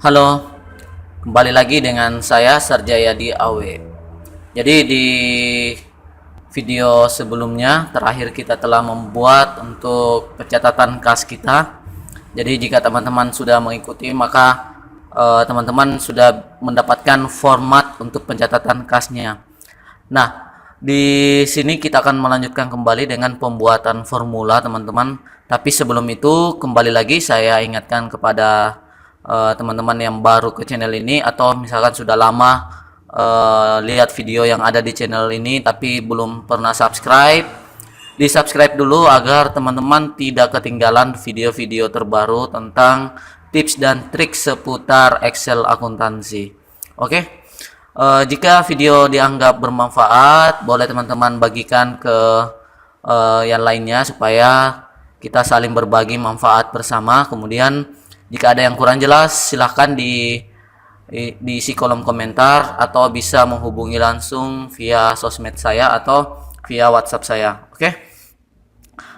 Halo, kembali lagi dengan saya Sarjayadi Awe. Jadi di video sebelumnya terakhir kita telah membuat untuk pencatatan kas kita. Jadi jika teman-teman sudah mengikuti maka teman-teman sudah mendapatkan format untuk pencatatan kasnya. Nah, di sini kita akan melanjutkan kembali dengan pembuatan formula teman-teman. Tapi sebelum itu kembali lagi saya ingatkan kepada teman-teman yang baru ke channel ini atau misalkan sudah lama lihat video yang ada di channel ini tapi belum pernah subscribe, di subscribe dulu agar teman-teman tidak ketinggalan video-video terbaru tentang tips dan trik seputar Excel akuntansi. Oke. Jika video dianggap bermanfaat, boleh teman-teman bagikan ke yang lainnya supaya kita saling berbagi manfaat bersama. Kemudian jika ada yang kurang jelas, silahkan diisi kolom komentar atau bisa menghubungi langsung via sosmed saya atau via WhatsApp saya. Oke.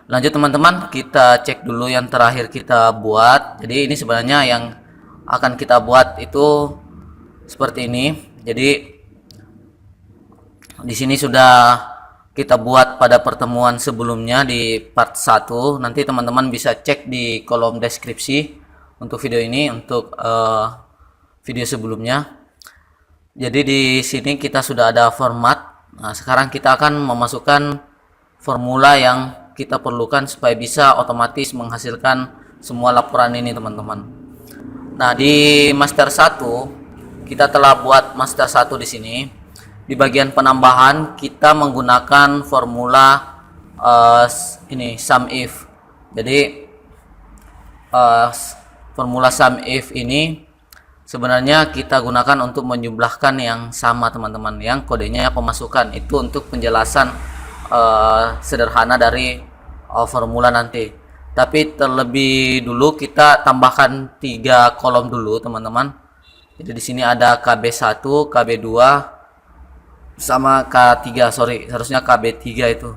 Lanjut teman-teman, kita cek dulu yang terakhir kita buat. Jadi ini sebenarnya yang akan kita buat itu seperti ini. Jadi di sini sudah kita buat pada pertemuan sebelumnya di part 1. Nanti teman-teman bisa cek di kolom deskripsi untuk video ini, untuk video sebelumnya. Jadi di sini kita sudah ada format. Nah, sekarang kita akan memasukkan formula yang kita perlukan supaya bisa otomatis menghasilkan semua laporan ini teman-teman. Nah, di master 1 kita telah buat master 1 di sini. Di bagian penambahan kita menggunakan formula ini sum if. Jadi formula sum if ini sebenarnya kita gunakan untuk menjumlahkan yang sama teman-teman, yang kodenya pemasukan. Itu untuk penjelasan sederhana dari formula nanti. Tapi terlebih dulu kita tambahkan 3 kolom dulu teman-teman. Jadi di sini ada KB1, KB2 sama K3, seharusnya KB3 itu.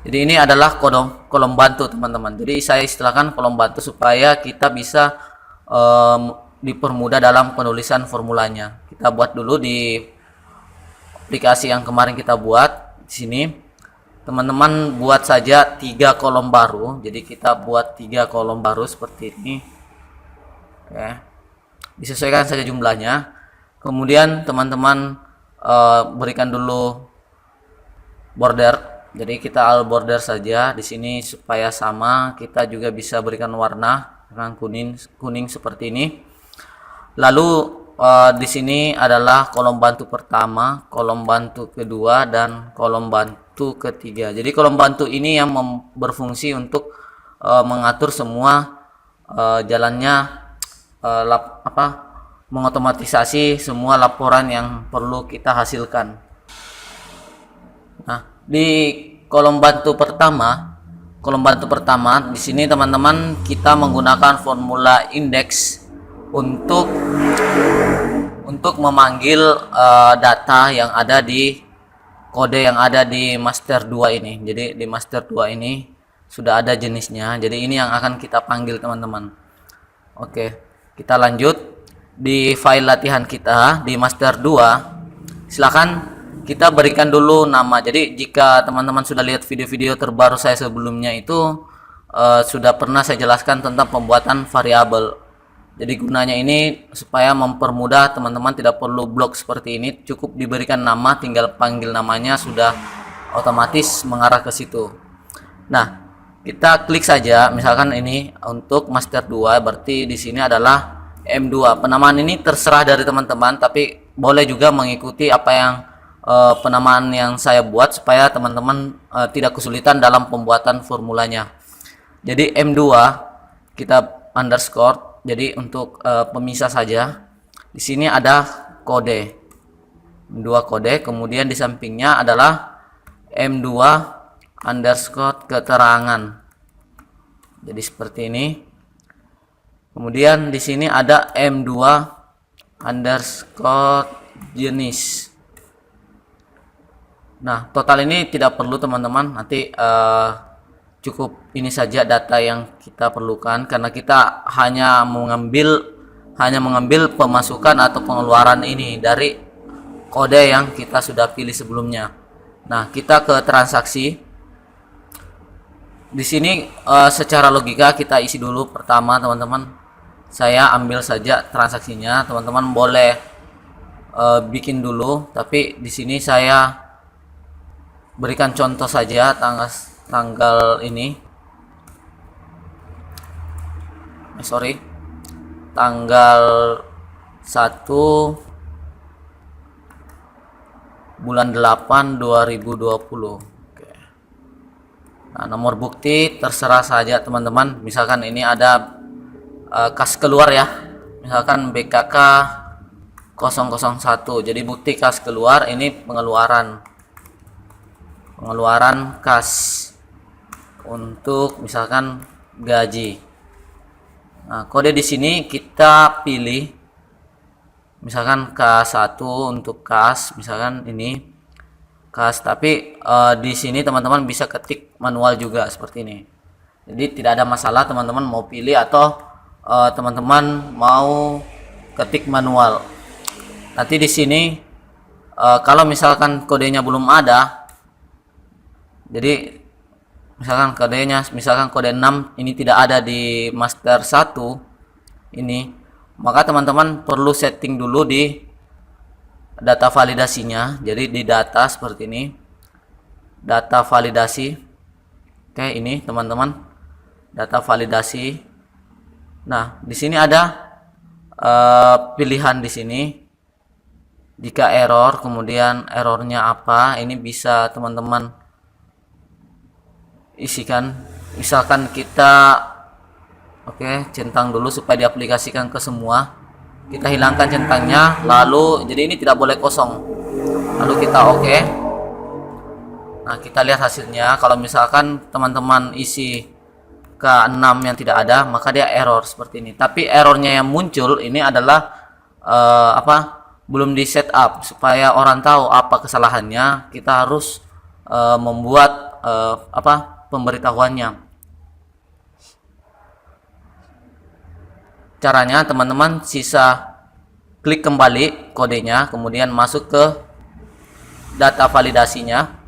Jadi ini adalah kolom bantu teman-teman. Jadi saya istilahkan kolom bantu supaya kita bisa dipermudah dalam penulisan formulanya. Kita buat dulu di aplikasi yang kemarin kita buat. Di sini teman-teman buat saja 3 kolom baru. Jadi kita buat 3 kolom baru seperti ini. Oke. Disesuaikan saja jumlahnya. Kemudian teman-teman berikan dulu border. Jadi kita all border saja di sini supaya sama. Kita juga bisa berikan warna dengan kuning seperti ini. Lalu di sini adalah kolom bantu pertama, kolom bantu kedua, dan kolom bantu ketiga. Jadi kolom bantu ini yang berfungsi untuk mengatur semua jalannya mengotomatisasi semua laporan yang perlu kita hasilkan. Nah, di kolom bantu pertama di sini teman-teman kita menggunakan formula indeks untuk memanggil data yang ada di kode yang ada di master 2 ini. Jadi di master 2 ini sudah ada jenisnya. Jadi ini yang akan kita panggil teman-teman. Oke, kita lanjut di file latihan kita di master 2. Silakan kita berikan dulu nama. Jadi jika teman-teman sudah lihat video-video terbaru saya sebelumnya itu sudah pernah saya jelaskan tentang pembuatan variabel. Jadi gunanya ini supaya mempermudah teman-teman, tidak perlu blok seperti ini, cukup diberikan nama, tinggal panggil namanya sudah otomatis mengarah ke situ. Nah, kita klik saja misalkan ini untuk master 2, berarti di sini adalah M2. Penamaan ini terserah dari teman-teman, tapi boleh juga mengikuti apa yang penamaan yang saya buat supaya teman-teman tidak kesulitan dalam pembuatan formulanya. Jadi M2 kita underscore. Jadi untuk pemisah saja. Di sini ada kode. M2 kode, kemudian di sampingnya adalah M2 underscore keterangan. Jadi seperti ini. Kemudian di sini ada M2 underscore jenis. Nah, total ini tidak perlu teman-teman. Nanti cukup ini saja data yang kita perlukan karena kita hanya mengambil hanya mengambil pemasukan atau pengeluaran ini dari kode yang kita sudah pilih sebelumnya. Nah, kita ke transaksi. Di sini secara logika kita isi dulu pertama, teman-teman. Saya ambil saja transaksinya, teman-teman boleh bikin dulu, tapi di sini saya berikan contoh saja tanggal ini. Tanggal 1 bulan 8 2020. Oke. Nah, nomor bukti terserah saja teman-teman. Misalkan ini ada kas keluar ya. Misalkan BKK 001. Jadi bukti kas keluar, ini pengeluaran kas untuk misalkan gaji. Nah, kode di sini kita pilih misalkan K1 untuk kas, misalkan ini kas, tapi di sini teman-teman bisa ketik manual juga seperti ini. Jadi tidak ada masalah teman-teman mau pilih atau teman-teman mau ketik manual. Nanti di sini kalau misalkan kodenya belum ada, jadi misalkan kode 6 ini tidak ada di master 1 ini, maka teman-teman perlu setting dulu di data validasinya. Jadi di data seperti ini, data validasi. Oke, ini teman-teman data validasi. Nah, di sini ada pilihan di sini. Jika error, kemudian errornya apa, ini bisa teman-teman isikan. Misalkan kita centang dulu supaya diaplikasikan ke semua. Kita hilangkan centangnya, lalu jadi ini tidak boleh kosong. Lalu kita Nah, kita lihat hasilnya. Kalau misalkan teman-teman isi K6 yang tidak ada, maka dia error seperti ini. Tapi errornya yang muncul ini adalah belum di setup. Supaya orang tahu apa kesalahannya, kita harus membuat pemberitahuannya. Caranya teman-teman klik kembali kodenya, kemudian masuk ke data validasinya.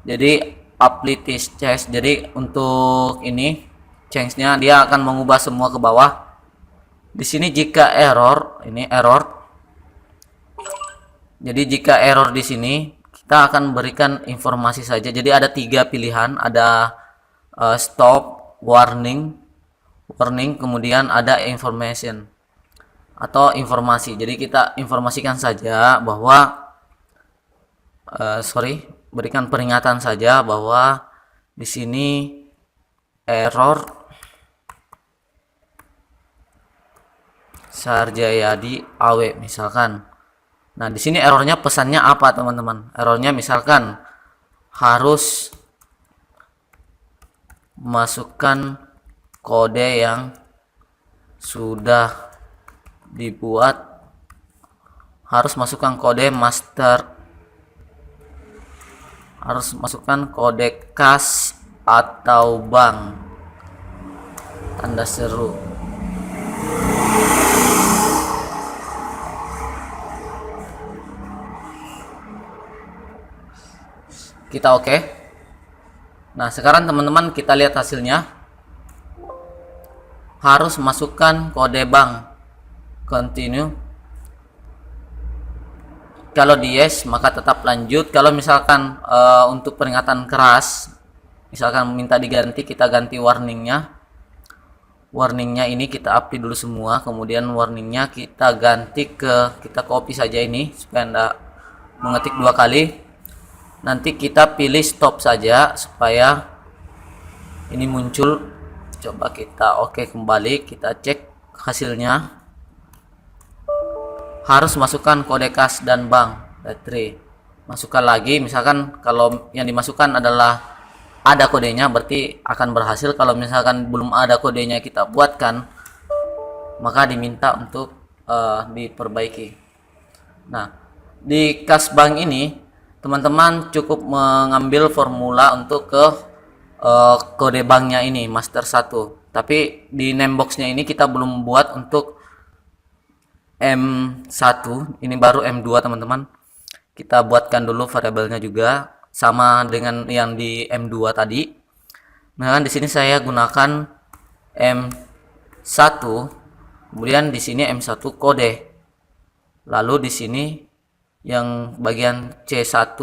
Jadi apply this change. Jadi untuk ini change-nya dia akan mengubah semua ke bawah. Di sini jika error, ini error. Jadi jika error di sini kita akan berikan informasi saja. Jadi ada 3 pilihan, ada stop, warning, kemudian ada information atau informasi. Jadi kita informasikan saja bahwa berikan peringatan saja bahwa di sini error Sarjayadi AW misalkan. Nah, di sini errornya pesannya apa, teman-teman? Errornya misalkan harus masukkan kode yang sudah dibuat, harus masukkan kode master, harus masukkan kode kas atau bank, tanda seru. Kita Nah, sekarang teman-teman kita lihat hasilnya. Harus masukkan kode bank, continue. Kalau di yes maka tetap lanjut. Kalau misalkan untuk peringatan keras, misalkan minta diganti, kita ganti warningnya. Warningnya ini kita update dulu semua, kemudian warningnya kita ganti kita copy saja ini supaya anda mengetik 2 kali. Nanti kita pilih stop saja supaya ini muncul. Coba kita kembali, kita cek hasilnya. Harus masukkan kode kas dan bank, battery. Masukkan lagi, misalkan kalau yang dimasukkan adalah ada kodenya, berarti akan berhasil. Kalau misalkan belum ada kodenya kita buatkan, maka diminta untuk diperbaiki. Nah, di kas bank ini teman-teman cukup mengambil formula untuk ke kode banknya ini master 1. Tapi di nameboxnya ini kita belum buat untuk M1, ini baru M2 teman-teman. Kita buatkan dulu variabelnya juga sama dengan yang di M2 tadi. Nah, di sini saya gunakan M1, kemudian di sini M1 kode. Lalu di sini yang bagian C1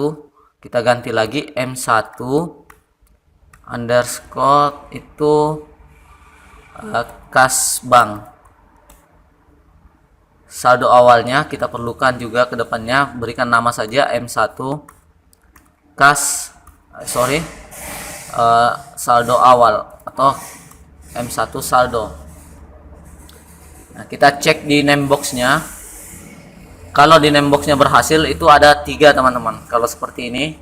kita ganti lagi M1 underscore itu kas bank. Saldo awalnya kita perlukan juga ke depannya, berikan nama saja M1 saldo awal atau M1 saldo. Nah, kita cek di name boxnya. Kalau di name boxnya berhasil, itu ada 3 teman-teman. Kalau seperti ini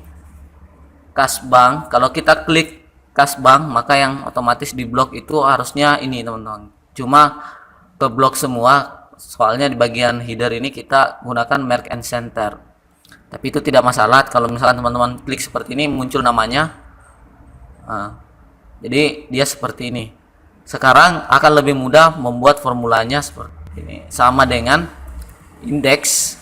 kas bank, kalau kita klik kas bank, maka yang otomatis di blok itu harusnya ini teman-teman. Cuma ke blok semua, soalnya di bagian header ini kita gunakan merk and center. Tapi itu tidak masalah kalau misalkan teman-teman klik seperti ini muncul namanya. Jadi dia seperti ini. Sekarang akan lebih mudah membuat formulanya seperti ini, sama dengan indeks.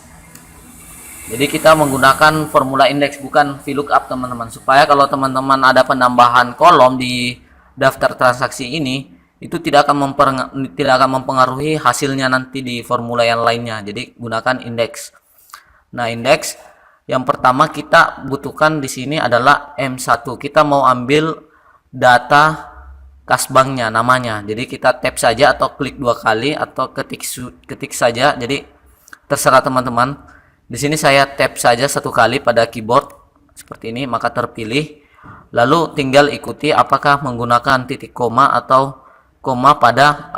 Jadi kita menggunakan formula indeks, bukan VLOOKUP teman-teman, supaya kalau teman-teman ada penambahan kolom di daftar transaksi ini, itu tidak akan mempengaruhi hasilnya nanti di formula yang lainnya. Jadi gunakan indeks. Nah, indeks yang pertama kita butuhkan di sini adalah M1. Kita mau ambil data kas banknya, namanya. Jadi kita tap saja atau klik 2 kali atau ketik saja. Jadi terserah teman-teman. Di sini saya tap saja 1 kali pada keyboard seperti ini, maka terpilih. Lalu tinggal ikuti apakah menggunakan titik koma atau koma pada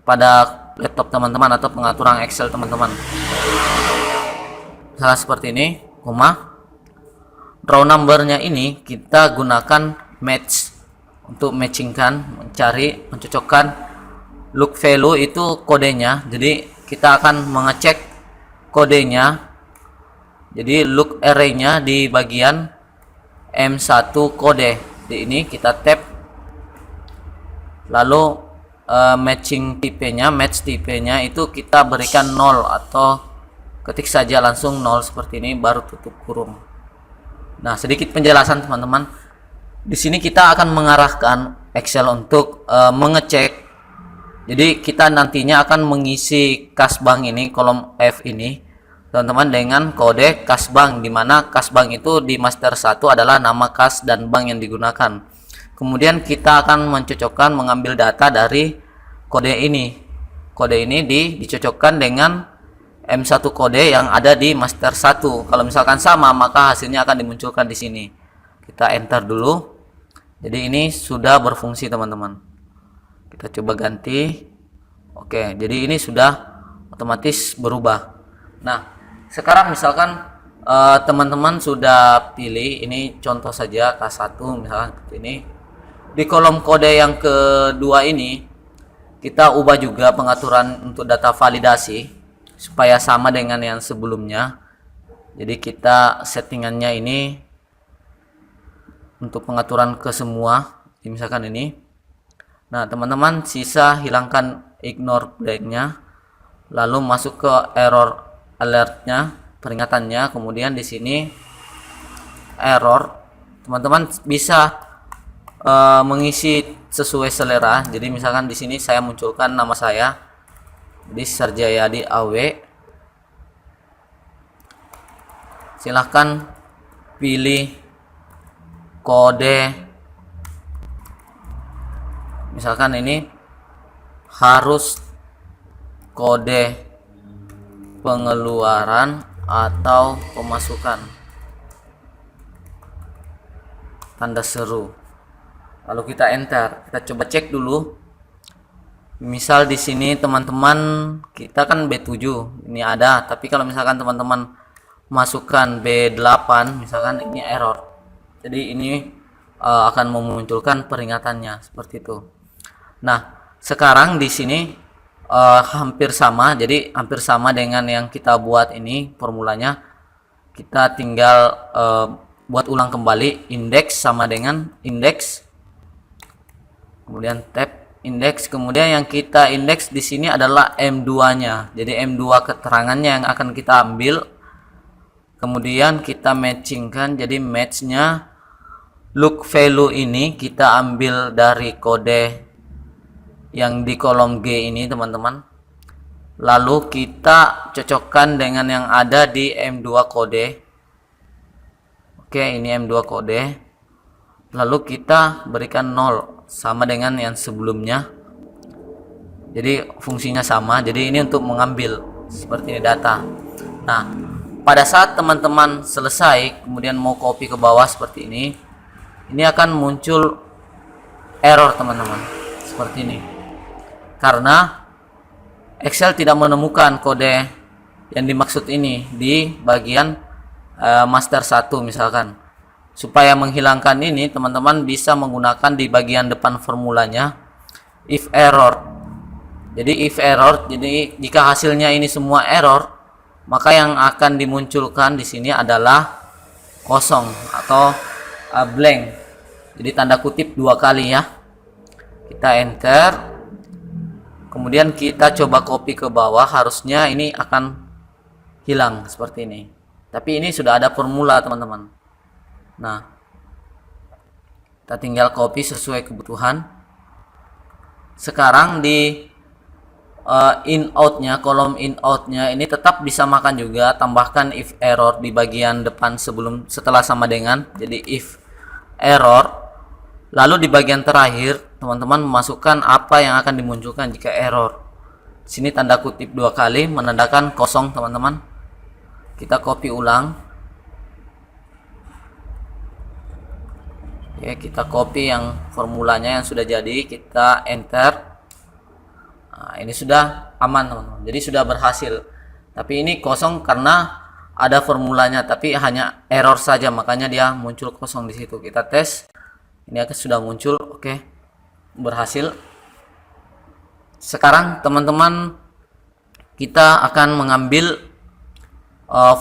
pada laptop teman-teman atau pengaturan Excel teman-teman. Misalnya seperti ini, koma. Raw numbernya ini kita gunakan match untuk matchingkan, mencocokkan. Look value itu kodenya, jadi kita akan mengecek kodenya. Jadi look array-nya di bagian M1 kode. Di ini kita tap. Lalu match tipenya itu kita berikan 0 atau ketik saja langsung 0 seperti ini, baru tutup kurung. Nah, sedikit penjelasan teman-teman. Di sini kita akan mengarahkan Excel untuk mengecek. Jadi kita nantinya akan mengisi kas bank ini, kolom F ini teman-teman, dengan kode kas bank, di mana kas bank itu di master 1 adalah nama kas dan bank yang digunakan. Kemudian kita akan mencocokkan, mengambil data dari kode ini. Kode ini dicocokkan dengan M1 kode yang ada di master 1. Kalau misalkan sama, maka hasilnya akan dimunculkan di sini. Kita enter dulu. Jadi ini sudah berfungsi teman-teman. Kita coba ganti. Oke, jadi ini sudah otomatis berubah. Nah, sekarang misalkan teman-teman sudah pilih, ini contoh saja K1 misalkan seperti ini. Di kolom kode yang kedua ini kita ubah juga pengaturan untuk data validasi supaya sama dengan yang sebelumnya. Jadi kita settingannya ini untuk pengaturan ke semua, misalkan ini. Nah, teman-teman sisa hilangkan ignore breaknya, lalu masuk ke error alertnya, peringatannya. Kemudian di sini error, teman-teman bisa mengisi sesuai selera. Jadi misalkan di sini saya munculkan nama saya, di Sarjayadi AW. Silahkan pilih kode, misalkan ini harus kode pengeluaran atau pemasukan, tanda seru. Lalu kita enter. Kita coba cek dulu. Misal di sini teman-teman, kita kan B7 ini ada, tapi kalau misalkan teman-teman masukkan B8 misalkan, ini error. Jadi ini akan memunculkan peringatannya seperti itu. Nah, sekarang di sini hampir sama. Jadi hampir sama dengan yang kita buat ini formulanya. Kita tinggal buat ulang kembali. Indeks sama dengan indeks, kemudian tab. indeks. Kemudian yang kita indeks di sini adalah M2-nya. Jadi M2 keterangannya yang akan kita ambil. Kemudian kita matchingkan. Jadi matchnya look value ini kita ambil dari kode yang di kolom G ini, teman-teman. Lalu kita cocokkan dengan yang ada di M2 kode. Oke, ini M2 kode. Lalu kita berikan 0 sama dengan yang sebelumnya. Jadi fungsinya sama. Jadi ini untuk mengambil seperti ini data. Nah, pada saat teman-teman selesai kemudian mau copy ke bawah seperti ini akan muncul error, teman-teman, seperti ini, karena Excel tidak menemukan kode yang dimaksud ini di bagian master 1 misalkan. Supaya menghilangkan ini, teman-teman bisa menggunakan di bagian depan formulanya if error. Jadi if error, jadi jika hasilnya ini semua error, maka yang akan dimunculkan di sini adalah kosong atau blank. Jadi tanda kutip 2 kali ya. Kita enter. Kemudian kita coba copy ke bawah, harusnya ini akan hilang seperti ini. Tapi ini sudah ada formula, teman-teman. Nah, kita tinggal copy sesuai kebutuhan. Sekarang di in out-nya, kolom in out-nya ini tetap disamakan juga, tambahkan if error di bagian depan setelah sama dengan. Jadi if error, lalu di bagian terakhir teman-teman memasukkan apa yang akan dimunculkan jika error. Sini tanda kutip 2 kali menandakan kosong, teman-teman. Kita copy ulang. Oke, kita copy yang formulanya yang sudah jadi, kita enter. Nah, ini sudah aman, teman-teman. Jadi sudah berhasil. Tapi ini kosong karena ada formulanya, tapi hanya error saja, makanya dia muncul kosong di situ. Kita tes. Ini akan sudah muncul. Oke. Berhasil. Sekarang teman-teman kita akan mengambil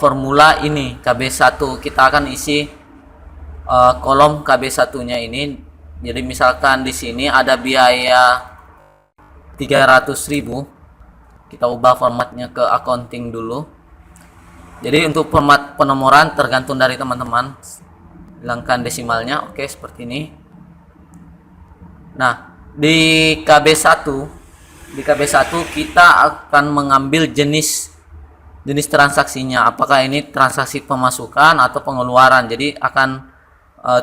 formula ini KB1. Kita akan isi kolom KB1-nya ini. Jadi misalkan di sini ada biaya 300.000, kita ubah formatnya ke accounting dulu. Jadi untuk format penomoran tergantung dari teman-teman, hilangkan desimalnya. Oke, seperti ini. Nah, di KB1 kita akan mengambil jenis transaksinya, apakah ini transaksi pemasukan atau pengeluaran. Jadi akan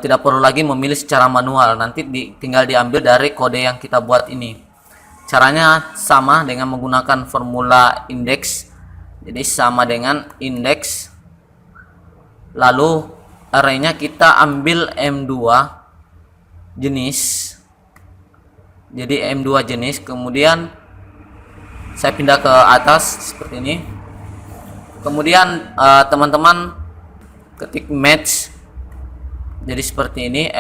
tidak perlu lagi memilih secara manual, nanti tinggal diambil dari kode yang kita buat ini. Caranya sama dengan menggunakan formula indeks. Jadi sama dengan indeks, lalu arraynya kita ambil M2 jenis. Jadi M2 jenis, kemudian saya pindah ke atas seperti ini. Kemudian teman-teman ketik match. Jadi seperti ini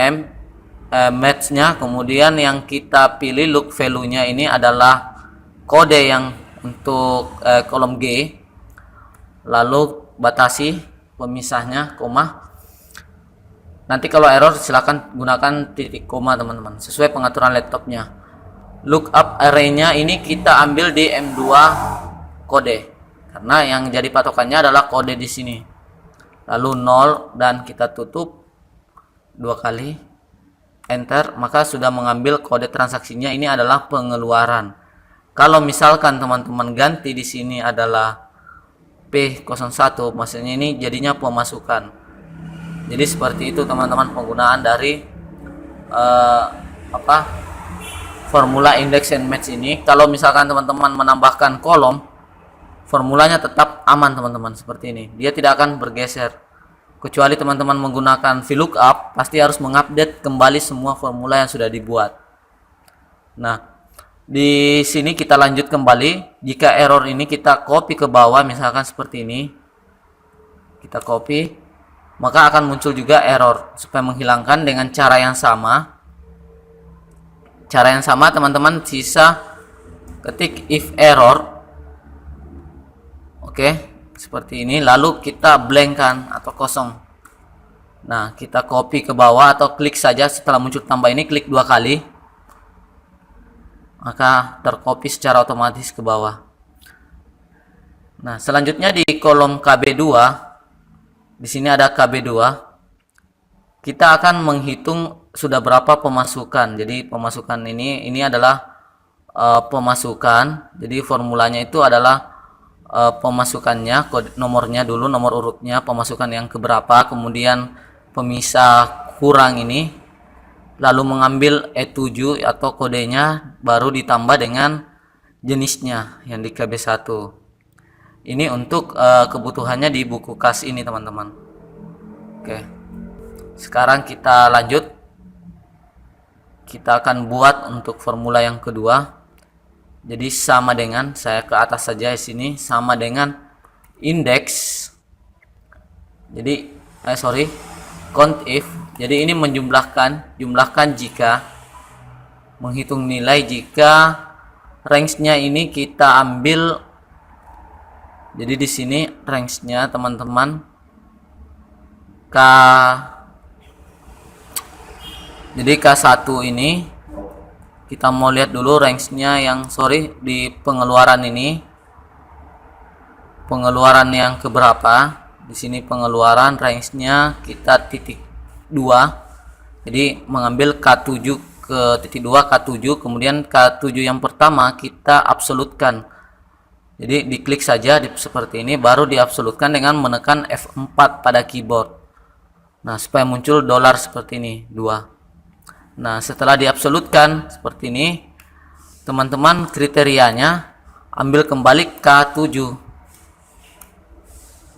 match-nya. Kemudian yang kita pilih look value-nya ini adalah kode yang untuk kolom G. Lalu batasi pemisahnya koma. Nanti kalau error silakan gunakan titik koma, teman-teman, sesuai pengaturan laptopnya. Lookup array-nya ini kita ambil di M2 kode, karena yang jadi patokannya adalah kode di sini. Lalu 0 dan kita tutup 2 kali, enter, maka sudah mengambil kode transaksinya. Ini adalah pengeluaran. Kalau misalkan teman-teman ganti di sini adalah P01, maksudnya ini jadinya pemasukan. Jadi seperti itu, teman-teman, penggunaan dari formula index and match ini. Kalau misalkan teman-teman menambahkan kolom, formulanya tetap aman, teman-teman, seperti ini. Dia tidak akan bergeser. Kecuali teman-teman menggunakan VLOOKUP, pasti harus mengupdate kembali semua formula yang sudah dibuat. Nah, di sini kita lanjut kembali. Jika error ini kita copy ke bawah, misalkan seperti ini. Kita copy, maka akan muncul juga error. Supaya menghilangkan dengan cara yang sama. Cara yang sama, teman-teman sisa ketik if error. Oke. Seperti ini, lalu kita blankkan atau kosong. Nah, kita copy ke bawah atau klik saja setelah muncul tambah ini, klik 2 kali. maka tercopy secara otomatis ke bawah. Nah, selanjutnya di kolom KB2, di sini ada KB2. Kita akan menghitung sudah berapa pemasukan. Jadi pemasukan ini adalah pemasukan. Jadi formulanya itu adalah pemasukannya, nomornya dulu, nomor urutnya, pemasukan yang keberapa, kemudian pemisah kurang ini, lalu mengambil E7 atau kodenya, baru ditambah dengan jenisnya yang di KB1. Ini untuk kebutuhannya di buku kas ini, teman-teman. Oke. Sekarang kita lanjut. Kita akan buat untuk formula yang kedua. Jadi sama dengan, saya ke atas saja di sini, sama dengan indeks. Jadi count if. Jadi ini jumlahkan jika, menghitung nilai jika range-nya ini kita ambil. Jadi di sini range-nya, teman-teman, jadi K1 ini kita mau lihat dulu range-nya yang di pengeluaran ini. Pengeluaran yang keberapa? Di sini pengeluaran range-nya kita titik 2. Jadi mengambil K7 ke titik 2 K7, kemudian K7 yang pertama kita absolutkan. Jadi diklik saja seperti ini, baru diabsolutkan dengan menekan F4 pada keyboard. Nah, supaya muncul dolar seperti ini, 2. Nah, setelah diabsolutkan seperti ini, teman-teman kriterianya ambil kembali K7.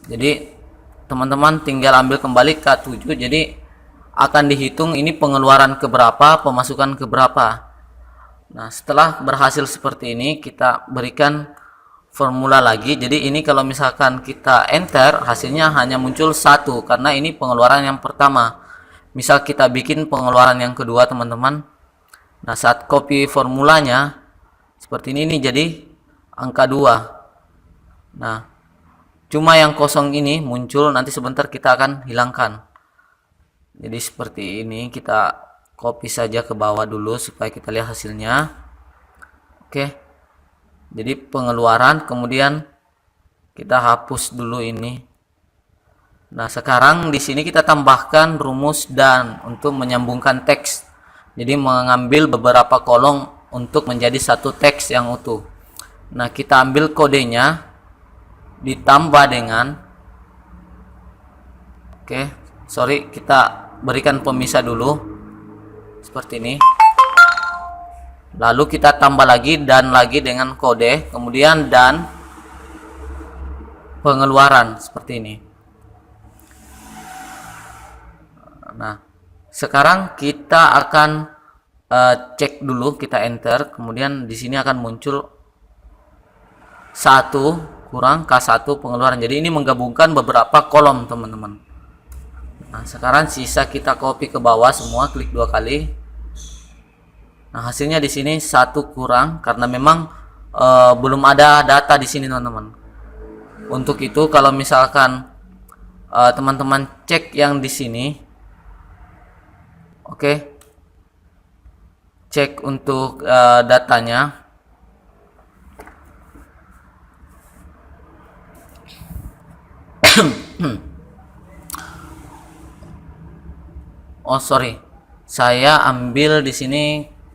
Jadi teman-teman tinggal ambil kembali K7. Jadi akan dihitung ini pengeluaran keberapa, pemasukan keberapa. Nah, setelah berhasil seperti ini, kita berikan formula lagi. Jadi ini kalau misalkan kita enter, hasilnya hanya muncul 1 karena ini pengeluaran yang pertama. Misal kita bikin pengeluaran yang kedua, teman-teman. Nah, saat copy formulanya seperti ini nih, jadi angka 2. Nah, cuma yang kosong ini muncul, nanti sebentar kita akan hilangkan. Jadi seperti ini, kita copy saja ke bawah dulu supaya kita lihat hasilnya. Oke. Jadi pengeluaran, kemudian kita hapus dulu ini. Nah, sekarang di sini kita tambahkan rumus dan untuk menyambungkan teks. Jadi mengambil beberapa kolom untuk menjadi satu teks yang utuh. Nah, kita ambil kodenya, ditambah dengan kita berikan pemisah dulu seperti ini. Lalu kita tambah lagi dan lagi dengan kode, kemudian dan pengeluaran seperti ini. Nah, sekarang kita akan cek dulu, kita enter, kemudian di sini akan muncul 1 kurang K1 pengeluaran. Jadi ini menggabungkan beberapa kolom, teman-teman. Nah, sekarang sisa kita copy ke bawah semua, klik 2 kali. Nah, hasilnya di sini 1 kurang karena memang belum ada data di sini, teman-teman. Untuk itu kalau misalkan teman-teman cek yang di sini, cek untuk datanya. Saya ambil di sini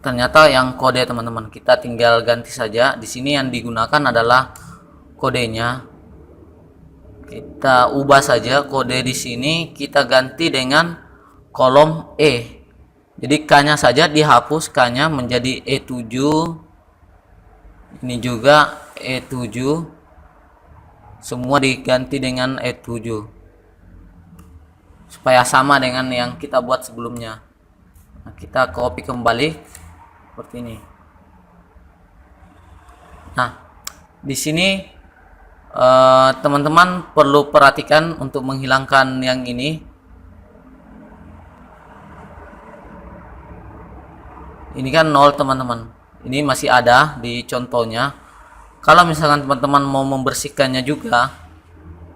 ternyata yang kode, teman-teman. Kita tinggal ganti saja. Di sini yang digunakan adalah kodenya. Kita ubah saja kode di sini, kita ganti dengan kolom E. Jadi K-nya saja dihapus, K-nya menjadi E7. Ini juga E7. Semua diganti dengan E7. Supaya sama dengan yang kita buat sebelumnya. Nah, kita copy kembali seperti ini. Nah, di sini teman-teman perlu perhatikan untuk menghilangkan yang ini. Ini kan 0, teman-teman. Ini masih ada di contohnya. Kalau misalkan teman-teman mau membersihkannya juga,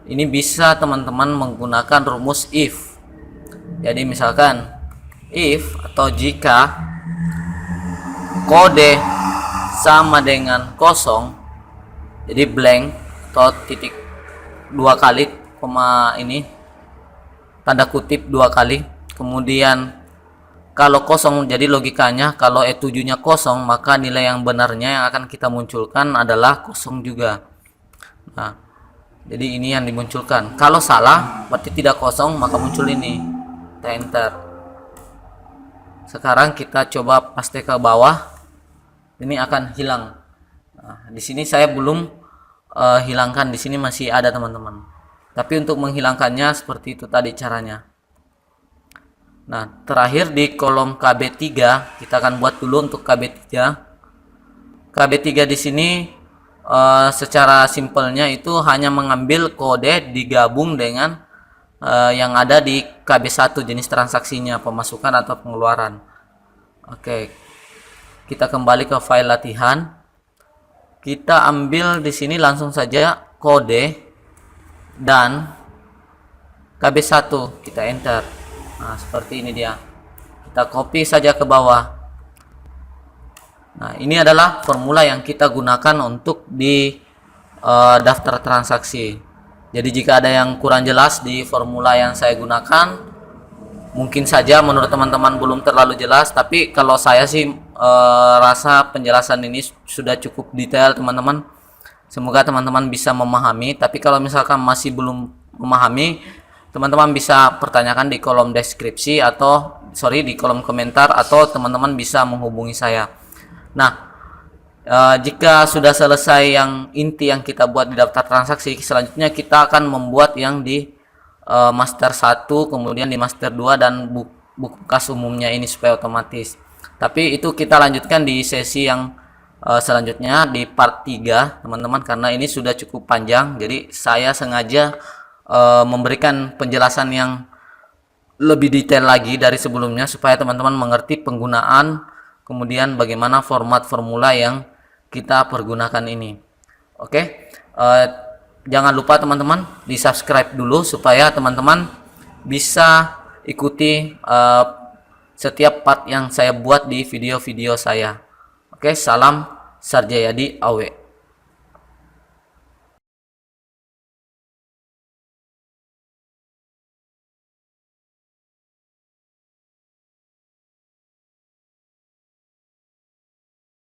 ini bisa teman-teman menggunakan rumus if. Jadi misalkan if atau jika kode sama dengan kosong, jadi blank atau titik dua kali, koma ini tanda kutip dua kali. Kemudian kalau kosong, jadi logikanya kalau E7 nya kosong, maka nilai yang benarnya yang akan kita munculkan adalah kosong juga. Nah, jadi ini yang dimunculkan. Kalau salah berarti tidak kosong, maka muncul ini. Kita enter. Sekarang kita coba paste ke bawah, ini akan hilang. Nah, di sini saya belum hilangkan, di sini masih ada teman-teman. Tapi untuk menghilangkannya seperti itu tadi caranya. Nah, terakhir di kolom KB3 kita akan buat dulu untuk KB3. KB3 di sini secara simpelnya itu hanya mengambil kode digabung dengan yang ada di KB1 jenis transaksinya, pemasukan atau pengeluaran. Oke. Kita kembali ke file latihan. Kita ambil di sini langsung saja kode dan KB1, kita enter. Nah, seperti ini dia. Kita copy saja ke bawah. Nah, ini adalah formula yang kita gunakan untuk di daftar transaksi. Jadi jika ada yang kurang jelas di formula yang saya gunakan, mungkin saja menurut teman-teman belum terlalu jelas, tapi kalau saya sih rasa penjelasan ini sudah cukup detail teman-teman. Semoga teman-teman bisa memahami. Tapi kalau misalkan masih belum memahami, teman-teman bisa pertanyakan di kolom deskripsi atau di kolom komentar, atau teman-teman bisa menghubungi saya. Nah, jika sudah selesai yang inti yang kita buat di daftar transaksi, selanjutnya kita akan membuat yang di master 1, kemudian di master 2 dan buku kas umumnya ini supaya otomatis. Tapi itu kita lanjutkan di sesi yang selanjutnya di part 3 teman-teman, karena ini sudah cukup panjang. Jadi saya sengaja memberikan penjelasan yang lebih detail lagi dari sebelumnya supaya teman-teman mengerti penggunaan, kemudian bagaimana format formula yang kita pergunakan ini. Oke, jangan lupa teman-teman di subscribe dulu supaya teman-teman bisa ikuti setiap part yang saya buat di video-video saya. Oke, salam Sarjayadi Awe.